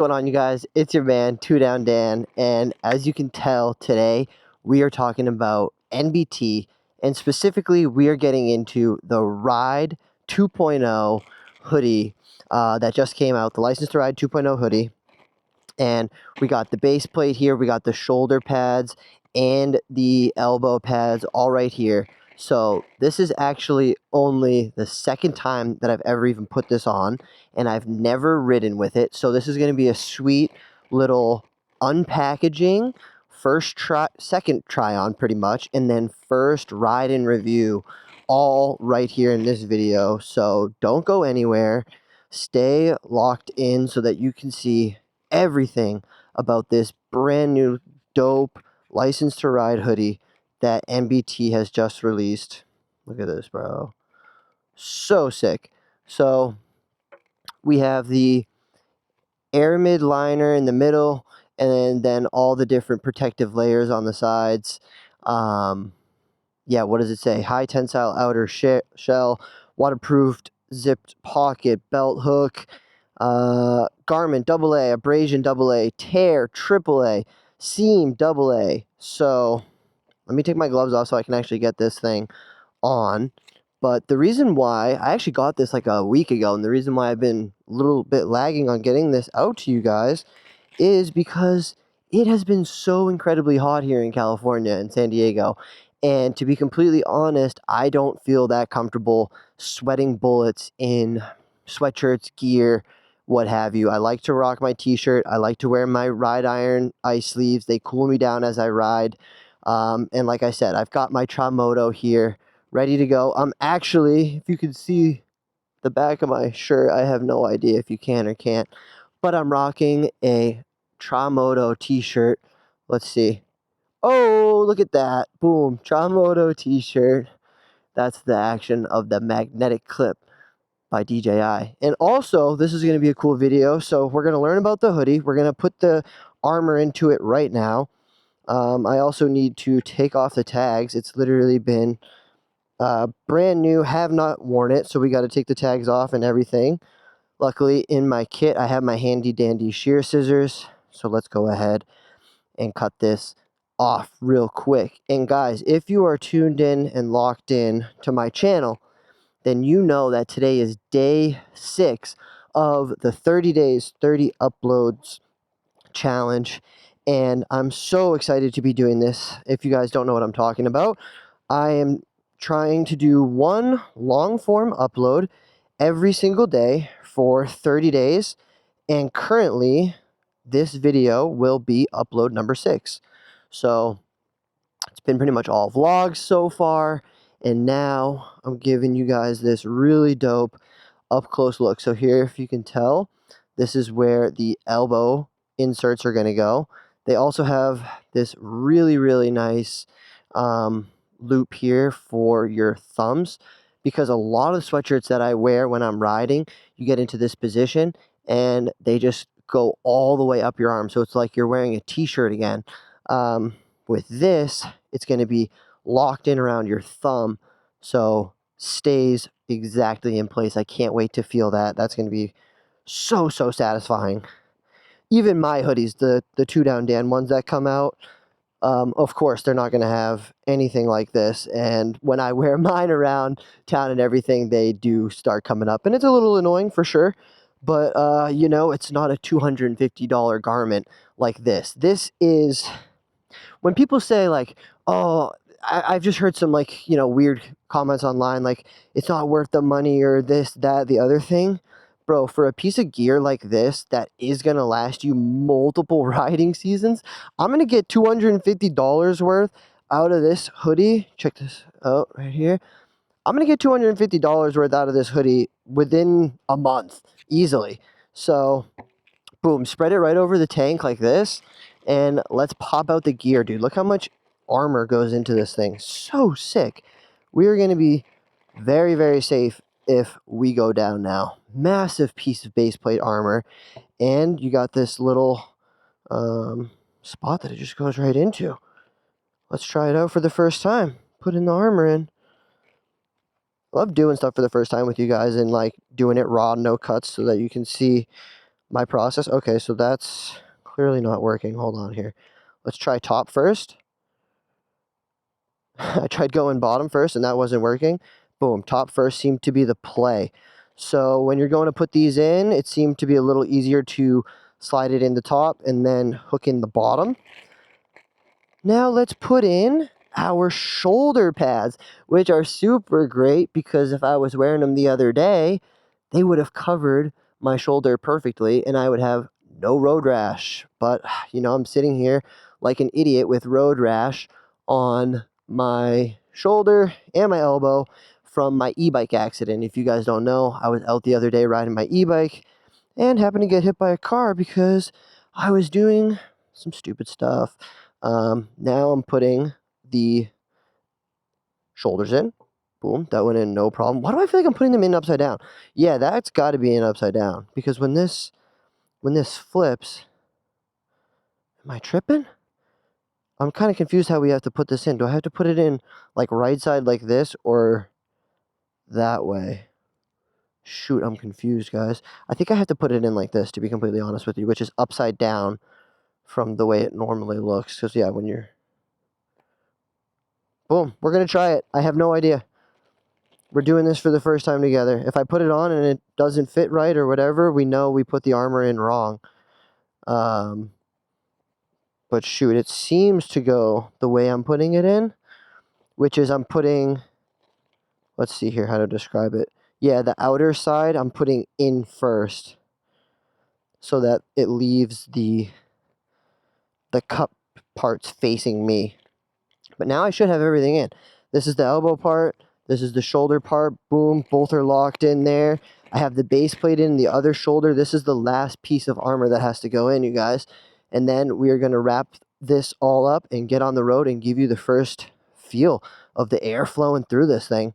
What's going on, you guys? It's your man, Two Down Dan, and as you can tell today, we are talking about NBT, and specifically, we are getting into the Ride 2.0 hoodie that just came out, the License to Ride 2.0 hoodie. And we got the base plate here, we got the shoulder pads and the elbow pads all right here. So this is actually only the second time that I've ever even put this on, and I've never ridden with it. So this is going to be a sweet little unpackaging, second try on pretty much, and then first ride and review all right here in this video. So don't go anywhere. Stay locked in so that you can see everything about this brand new dope License to Ride hoodie that NBT has just released. Look at this, bro. So sick. So we have the aramid liner in the middle, and then all the different protective layers on the sides. Yeah, what does it say? High tensile outer shell, waterproofed zipped pocket, belt hook, garment AA, abrasion AA, tear AAA, seam AA. So let me take my gloves off so I can actually get this thing on. But the reason why I actually got this like a week ago, and the reason why I've been a little bit lagging on getting this out to you guys is because it has been so incredibly hot here in California and San Diego. And to be completely honest, I don't feel that comfortable sweating bullets in sweatshirts, gear, what have you. I like to rock my t-shirt. I like to wear my ride iron ice sleeves. They cool me down as I ride. And like I said, I've got my Tramoto here ready to go. I'm actually, if you can see the back of my shirt, I have no idea if you can or can't, but I'm rocking a Tramoto t-shirt. Let's see. Oh, look at that. Boom. Tramoto t-shirt. That's the action of the magnetic clip by DJI. And also, this is going to be a cool video. So we're going to learn about the hoodie. We're going to put the armor into it right now. I also need to take off the tags. It's literally been brand new, have not worn it. So we got to take the tags off and everything. Luckily, in my kit, I have my handy dandy shear scissors. So let's go ahead and cut this off real quick. And guys, if you are tuned in and locked in to my channel, then you know that today is day 6 of the 30 days, 30 uploads challenge. And I'm so excited to be doing this. If you guys don't know what I'm talking about, I am trying to do one long form upload every single day for 30 days. And currently, this video will be upload number 6. So it's been pretty much all vlogs so far. And now I'm giving you guys this really dope up close look. So here, if you can tell, this is where the elbow inserts are going to go. They also have this really, really nice loop here for your thumbs, because a lot of sweatshirts that I wear when I'm riding, you get into this position and they just go all the way up your arm. So it's like you're wearing a t-shirt again. With this, it's going to be locked in around your thumb, so stays exactly in place. I can't wait to feel that. That's going to be so satisfying. Even my hoodies, the Two Down Dan ones that come out, of course, they're not going to have anything like this. And when I wear mine around town and everything, they do start coming up. And it's a little annoying for sure. But, you know, it's not a $250 garment like this. This is, when people say, like, oh, I've just heard some, like, you know, weird comments online, like, it's not worth the money or this, that, the other thing. Bro, for a piece of gear like this that is going to last you multiple riding seasons, I'm going to get $250 worth out of this hoodie. Check this out right here. I'm going to get $250 worth out of this hoodie within a month, easily. So, boom, spread it right over the tank like this, and let's pop out the gear, dude. Look how much armor goes into this thing. So sick. We are going to be very safe if we go down now. Massive piece of base plate armor, and you got this little spot that it just goes right into. Let's try it out for the first time. Putting the armor in. I love doing stuff for the first time with you guys and like doing it raw, no cuts, so that you can see my process. Okay, so that's clearly not working. Hold on here. Let's try top first. I tried going bottom first and that wasn't working. Boom, top first seemed to be the play. So when you're going to put these in, it seemed to be a little easier to slide it in the top and then hook in the bottom. Now let's put in our shoulder pads, which are super great because if I was wearing them the other day, they would have covered my shoulder perfectly and I would have no road rash. But, you know, I'm sitting here like an idiot with road rash on my shoulder and my elbow from my e-bike accident. If you guys don't know, I was out the other day riding my e-bike and happened to get hit by a car because I was doing some stupid stuff. Now I'm putting the shoulders in. Boom, that went in no problem. Why do I feel like I'm putting them in upside down? Yeah, that's got to be in upside down because when this flips, am I tripping? I'm kind of confused how we have to put this in. Do I have to put it in like right side like this or that way? Shoot, I'm confused, guys. I think I have to put it in like this, to be completely honest with you, which is upside down from the way it normally looks. Because, yeah, when you're... Boom, we're going to try it. I have no idea. We're doing this for the first time together. If I put it on and it doesn't fit right or whatever, we know we put the armor in wrong. But shoot, it seems to go the way I'm putting it in, which is I'm putting... Let's see here how to describe it. Yeah, the outer side I'm putting in first so that it leaves the cup parts facing me. But now I should have everything in. This is the elbow part. This is the shoulder part. Boom, both are locked in there. I have the base plate in the other shoulder. This is the last piece of armor that has to go in, you guys. And then we are going to wrap this all up and get on the road and give you the first feel of the air flowing through this thing.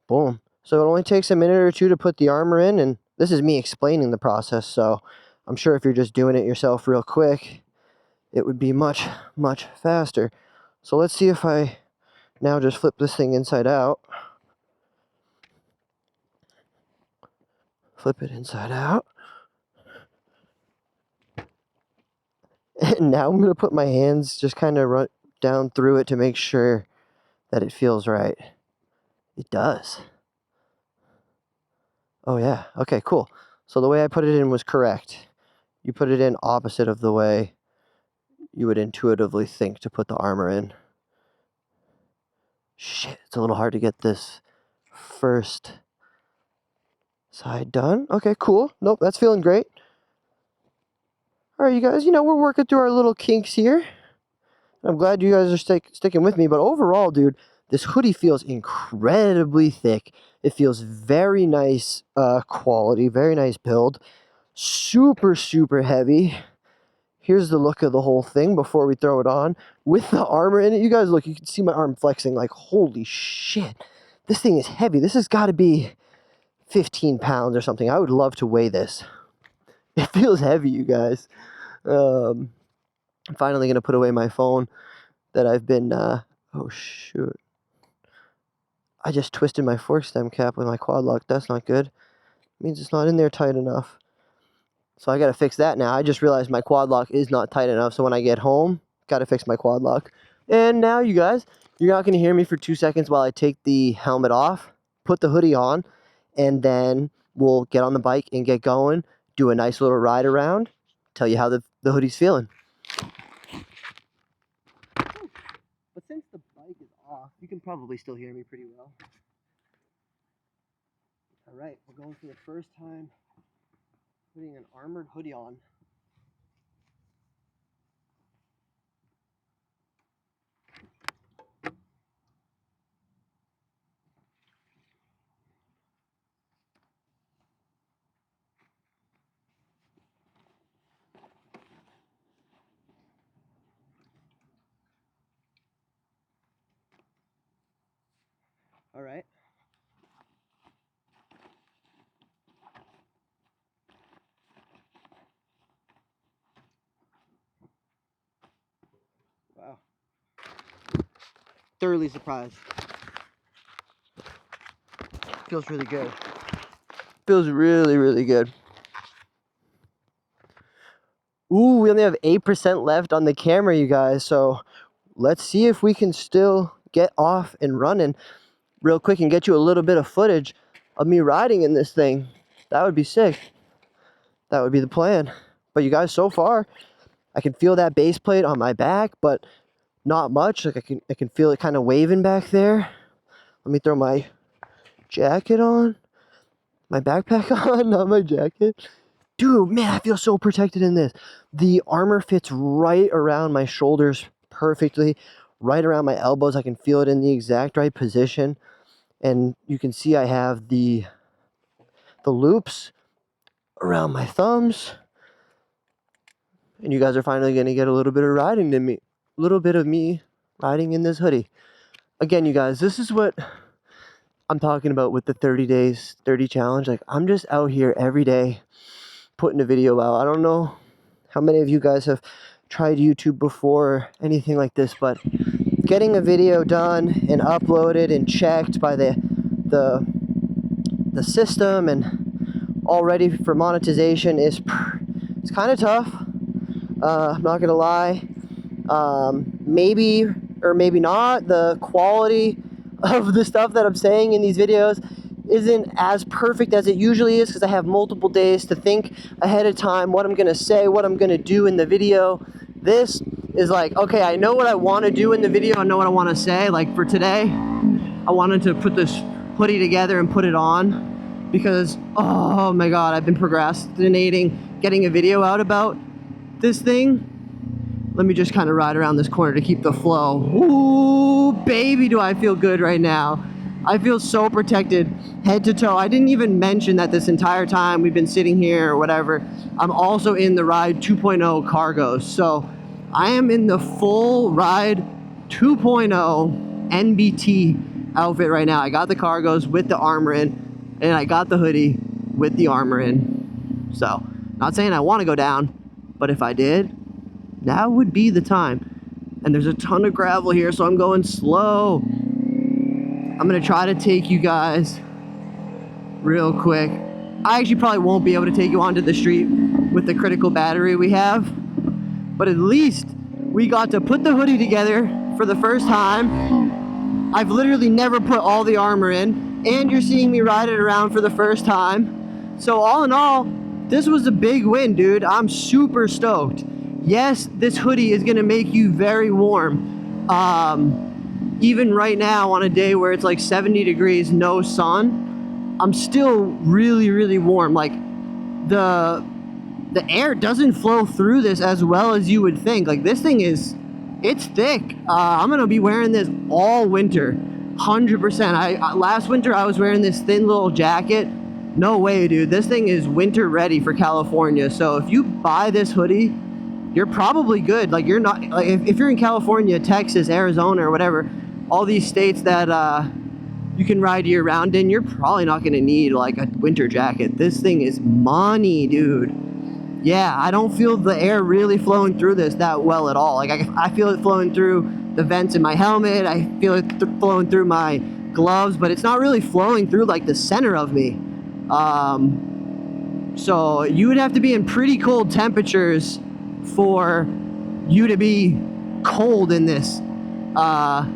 Boom. So it only takes a minute or two to put the armor in, and this is me explaining the process, so I'm sure if you're just doing it yourself real quick, it would be much, much faster. So let's see if I now just flip this thing inside out. Flip it inside out. And now I'm going to put my hands just kind of run down through it to make sure that it feels right. It does. Oh yeah, okay, cool. So the way I put it in was correct. You put it in opposite of the way you would intuitively think to put the armor in. Shit, it's a little hard to get this first side done. Okay, cool. Nope, that's feeling great. All right, you guys, you know, we're working through our little kinks here. I'm glad you guys are sticking with me, but overall, dude, this hoodie feels incredibly thick. It feels very nice quality, very nice build. Super, super heavy. Here's the look of the whole thing before we throw it on. With the armor in it, you guys look, you can see my arm flexing like, holy shit. This thing is heavy. This has got to be 15 pounds or something. I would love to weigh this. It feels heavy, you guys. I'm finally going to put away my phone that I've been, oh shoot. I just twisted my fork stem cap with my quad lock. That's not good. It means it's not in there tight enough. So I got to fix that now. I just realized my quad lock is not tight enough. So when I get home, got to fix my quad lock. And now, you guys, you're not going to hear me for 2 seconds while I take the helmet off, put the hoodie on, and then we'll get on the bike and get going, do a nice little ride around, tell you how the hoodie's feeling. But since the bike is off, you can probably still hear me pretty well. All right, we're going for the first time putting an armored hoodie on. All right. Wow. Thoroughly surprised. Feels really good. Feels really, really good. Ooh, we only have 8% left on the camera, you guys. So let's see if we can still get off and running real quick and get you a little bit of footage of me riding in this thing. That would be sick. That would be the plan. But you guys, so far, I can feel that base plate on my back, but not much. Like I can feel it kind of waving back there. Let me throw my jacket on. My backpack on, not my jacket. Dude, man, I feel so protected in this. The armor fits right around my shoulders perfectly, right around my elbows. I can feel it in the exact right position. And you can see I have the loops around my thumbs. And you guys are finally going to get a little bit of riding to me. A little bit of me riding in this hoodie. Again, you guys, this is what I'm talking about with the 30 days, 30 challenge. Like, I'm just out here every day putting a video out. I don't know how many of you guys have tried YouTube before or anything like this, but getting a video done and uploaded and checked by the system and all ready for monetization it's kind of tough. I'm not gonna lie. Maybe or maybe not, the quality of the stuff that I'm saying in these videos isn't as perfect as it usually is because I have multiple days to think ahead of time what I'm going to say, what I'm going to do in the video. This is like, okay, I know what I want to do in the video. I know what I want to say. Like for today, I wanted to put this hoodie together and put it on because, oh my God, I've been procrastinating getting a video out about this thing. Let me just kind of ride around this corner to keep the flow. Ooh, baby, do I feel good right now. I feel so protected head to toe. I didn't even mention that this entire time we've been sitting here or whatever, I'm also in the Ride 2.0 cargo. So I am in the full Ride 2.0 NBT outfit right now. I got the cargos with the armor in, and I got the hoodie with the armor in. So, not saying I want to go down, but if I did, now would be the time. And there's a ton of gravel here, so I'm going slow. I'm gonna try to take you guys real quick. I actually probably won't be able to take you onto the street with the critical battery we have, but at least we got to put the hoodie together for the first time. I've literally never put all the armor in, and you're seeing me ride it around for the first time. So all in all, this was a big win, dude. I'm super stoked. Yes, this hoodie is gonna make you very warm. Even right now on a day where it's like 70 degrees, no sun, I'm still really, really warm. Like the air doesn't flow through this as well as you would think. Like this thing it's thick. I'm gonna be wearing this all winter, 100%. Last winter I was wearing this thin little jacket. No way, dude. This thing is winter ready for California. So if you buy this hoodie, you're probably good. Like you're not, like if you're in California, Texas, Arizona, or whatever, all these states that you can ride year round in, you're probably not gonna need like a winter jacket. This thing is money, dude. Yeah, I don't feel the air really flowing through this that well at all. Like I feel it flowing through the vents in my helmet. I feel it flowing through my gloves, but it's not really flowing through like the center of me. So you would have to be in pretty cold temperatures for you to be cold in this,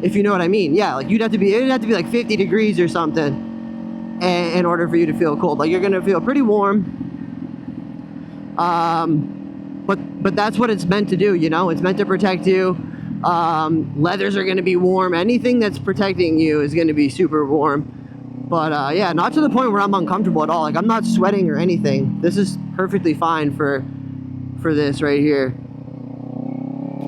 if you know what I mean. Yeah, like it'd have to be like 50 degrees or something in order for you to feel cold. Like you're gonna feel pretty warm, but that's what it's meant to do, you know. It's meant to protect you. Leathers are gonna be warm. Anything that's protecting you is gonna be super warm. But yeah, not to the point where I'm uncomfortable at all. Like I'm not sweating or anything. This is perfectly fine for this right here.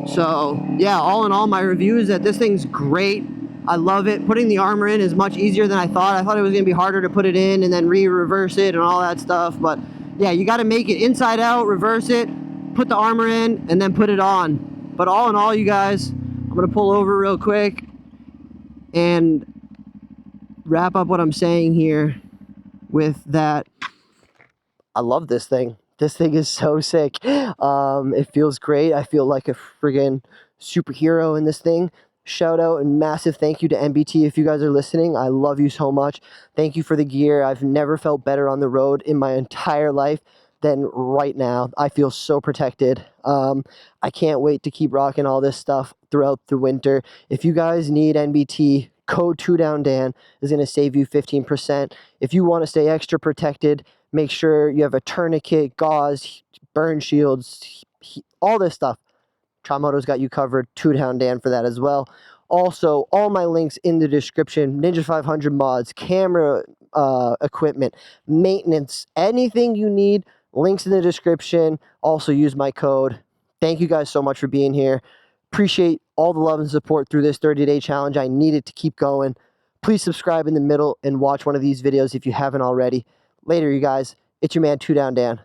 So yeah, all in all, my review is that this thing's great. I love it. Putting the armor in is much easier than I thought. I thought it was gonna be harder to put it in and then reverse it and all that stuff. But yeah, you gotta make it inside out, reverse it, put the armor in, and then put it on. But all in all, you guys, I'm gonna pull over real quick and wrap up what I'm saying here with that. I love this thing. This thing is so sick. It feels great. I feel like a friggin' superhero in this thing. Shout out and massive thank you to NBT if you guys are listening. I love you so much. Thank you for the gear. I've never felt better on the road in my entire life. than right now. I feel so protected. I can't wait to keep rocking all this stuff throughout the winter. If you guys need NBT, code 2DownDan is going to save you 15%. If you want to stay extra protected, make sure you have a tourniquet, gauze, burn shields, all this stuff. Tramoto's got you covered. 2DownDan for that as well. Also, all my links in the description. Ninja 500 mods, camera equipment, maintenance, anything you need, links in the description. Also use my code. Thank you guys so much for being here. Appreciate all the love and support through this 30-day challenge. I need it to keep going. Please subscribe in the middle and watch one of these videos if you haven't already. Later, you guys. It's your man, 2DownDan.